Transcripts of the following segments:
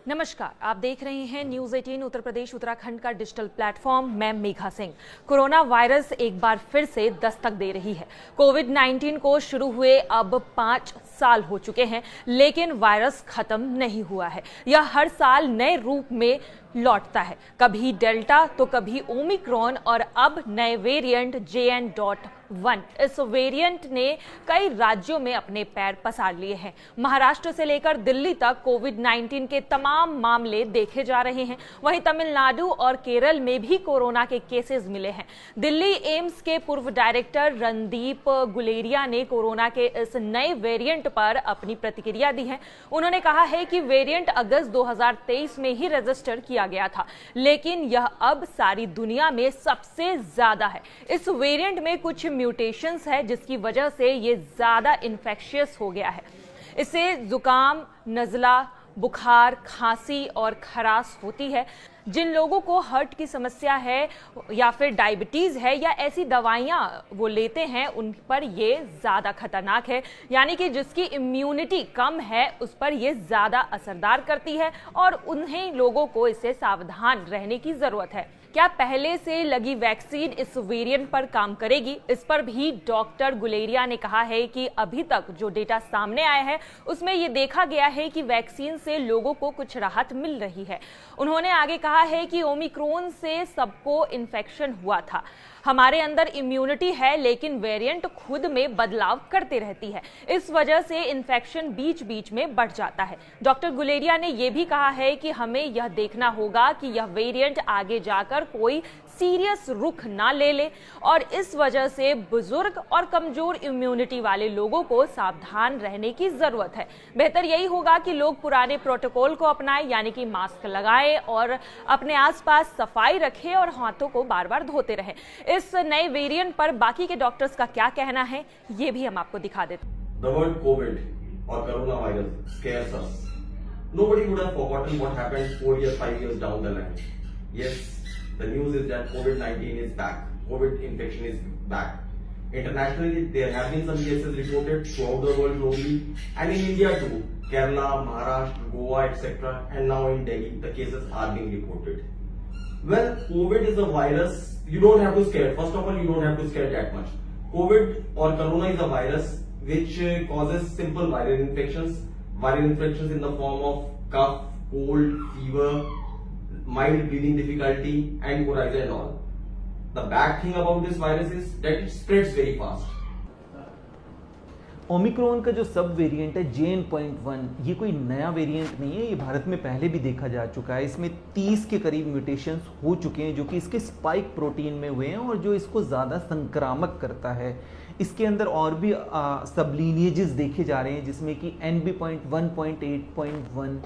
नमस्कार, आप देख रहे हैं न्यूज 18 उत्तर प्रदेश उत्तराखंड का डिजिटल प्लेटफॉर्म। मैं मेघा सिंह। कोरोना वायरस एक बार फिर से दस्तक दे रही है। कोविड-19 को शुरू हुए अब 5 साल हो चुके हैं, लेकिन वायरस खत्म नहीं हुआ है। यह हर साल नए रूप में लौटता है, कभी डेल्टा तो कभी ओमिक्रॉन और अब नए वेरिएंट JN.1। इस वेरिएंट ने कई राज्यों में अपने पैर पसार लिए हैं। महाराष्ट्र से लेकर दिल्ली तक कोविड-19 के तमाम मामले देखे जा रहे हैं। वहीं तमिलनाडु और केरल में भी कोरोना के केसेस मिले हैं। दिल्ली एम्स के पूर्व डायरेक्टर रणदीप गुलेरिया ने कोरोना के इस नए वेरिएंट पर अपनी प्रतिक्रिया दी है। उन्होंने कहा है कि वेरिएंट अगस्त 2023 में ही रजिस्टर किया गया था, लेकिन यह अब सारी दुनिया में सबसे ज्यादा है। इस वेरिएंट में कुछ म्यूटेशंस है, जिसकी वजह से ये ज्यादा इन्फेक्शियस हो गया है। इससे जुकाम, नजला, बुखार, खांसी और खराश होती है। जिन लोगों को हार्ट की समस्या है या फिर डायबिटीज है या ऐसी दवाइयां वो लेते हैं, उन पर ये ज्यादा खतरनाक है। यानी कि जिसकी इम्यूनिटी कम है उस पर ये ज्यादा असरदार करती है और उन्हें लोगों को इससे सावधान रहने की जरूरत है। क्या पहले से लगी वैक्सीन इस वेरिएंट पर काम करेगी? इस पर भी डॉक्टर गुलेरिया ने कहा है कि अभी तक जो डेटा सामने आया है उसमें ये देखा गया है कि वैक्सीन से लोगों को कुछ राहत मिल रही है। उन्होंने आगे कहा है कि ओमिक्रॉन से सबको इन्फेक्शन हुआ था। हमारे अंदर इम्यूनिटी है, लेकिन वेरिएंट खुद में बदलाव करते रहती है। इस वजह से इन्फेक्शन बीच बीच में बढ़ जाता है। डॉक्टर गुलेरिया ने यह भी कहा है कि हमें यह देखना होगा कि यह वेरिएंट आगे जाकर कोई सीरियस रुख ना ले ले और इस वजह से बुजुर्ग और कमजोर इम्यूनिटी वाले लोगों को सावधान रहने की जरूरत है। बेहतर यही होगा कि लोग पुराने प्रोटोकॉल को अपनाएं, यानी कि मास्क लगाएं और अपने आसपास सफाई रखें और हाथों को बार बार धोते रहें। इस नए वेरिएंट पर बाकी के डॉक्टर्स का क्या कहना है, ये भी हम आपको दिखा देते हैं। The word COVID or coronavirus scares us. Nobody would have forgotten what happened 4 years, 5 years down the line. Yes, the news is that COVID-19 is back. COVID infection is back. Internationally, there have been some cases reported throughout the world globally, and in India too. Kerala, Maharashtra, Goa, etc. And now in Delhi, the cases are being reported. Well, COVID is a virus. You don't have to scare. First of all, you don't have to scare that much. COVID or corona is a virus which causes simple viral infections. Viral infections in the form of cough, cold, fever, mild breathing difficulty, and coryza and all. The bad thing about this virus is that it spreads very fast. Omicron का जो सब variant है JN.1, ये कोई नया variant नहीं है। ये भारत में पहले भी देखा जा चुका है। इसमें 30 के करीब म्यूटेशंस हो चुके हैं जो कि इसके स्पाइक प्रोटीन में हुए हैं और जो इसको ज़्यादा संक्रामक करता है। इसके अंदर और भी सब लीनिएजेस देखे जा रहे हैं, जिसमें कि NB.1.8.1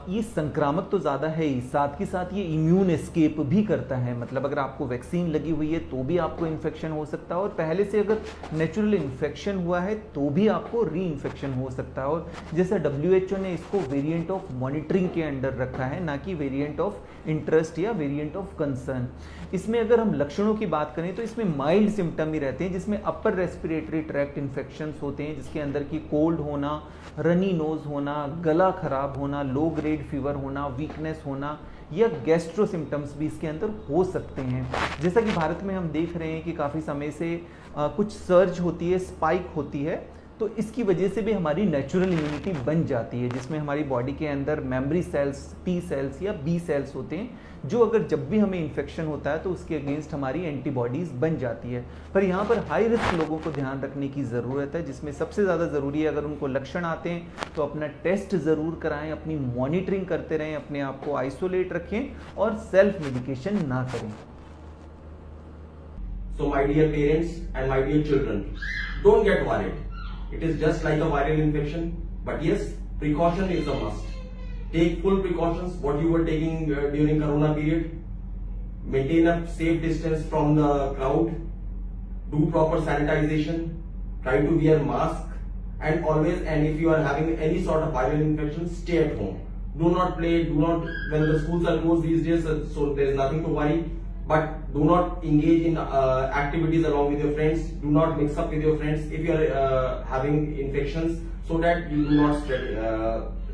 ये संक्रामक तो ज़्यादा है ही, साथ ही साथ ये इम्यून एस्केप भी करता है। मतलब अगर आपको वैक्सीन लगी हुई है तो भी आपको इन्फेक्शन हो सकता है और पहले से अगर नेचुरल इन्फेक्शन हुआ है तो भी आपको री इन्फेक्शन हो सकता है। और जैसा WHO ने इसको वेरिएंट ऑफ मॉनिटरिंग के अंडर रखा है, ना कि वेरिएंट ऑफ इंटरेस्ट या वेरिएंट ऑफ कंसर्न। इसमें अगर हम लक्षणों की बात करें तो इसमें माइल्ड सिम्टम ही रहते हैं, जिसमें अपर रेस्पिरेटरी ट्रैक्ट इन्फेक्शंस होते हैं, जिसके अंदर की कोल्ड होना, रनी नोज होना, गला खराब होना, लो ग्रेड फीवर होना, वीकनेस होना या गैस्ट्रो सिम्टम्स भी इसके अंदर हो सकते हैं। जैसा कि भारत में हम देख रहे हैं कि काफ़ी समय से कुछ सर्ज होती है, स्पाइक होती है, तो इसकी वजह से भी हमारी नेचुरल इम्यूनिटी बन जाती है, जिसमें हमारी बॉडी के अंदर मेमोरी सेल्स, T सेल्स या B सेल्स होते हैं, जो अगर जब भी हमें इन्फेक्शन होता है तो उसके अगेंस्ट हमारी एंटीबॉडीज़ बन जाती है। पर यहाँ पर हाई रिस्क लोगों को ध्यान रखने की ज़रूरत है, जिसमें सबसे ज़्यादा ज़रूरी है अगर उनको लक्षण आते हैं तो अपना टेस्ट ज़रूर कराएं, अपनी मॉनिटरिंग करते रहें, अपने आप को आइसोलेट रखें और सेल्फ मेडिकेशन ना करें। So my dear parents and my dear children, don't get worried. It is just like a viral infection, but yes, precaution is a must. Take full precautions what you were taking during corona period. Maintain a safe distance from the crowd. Do proper sanitization. Try to wear mask and always, and if you are having any sort of viral infection, stay at home. Do not play, when the schools are closed these days, so there is nothing to worry. But do not engage in activities along with your friends. Do not mix up with your friends if you are having infections, so that you do not spread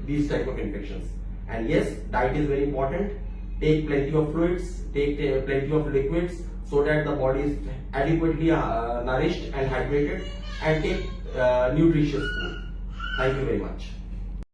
these type of infections. And yes, diet is very important. Take plenty of fluids, take plenty of liquids so that the body is adequately nourished and hydrated, and take nutritious food. Thank you very much.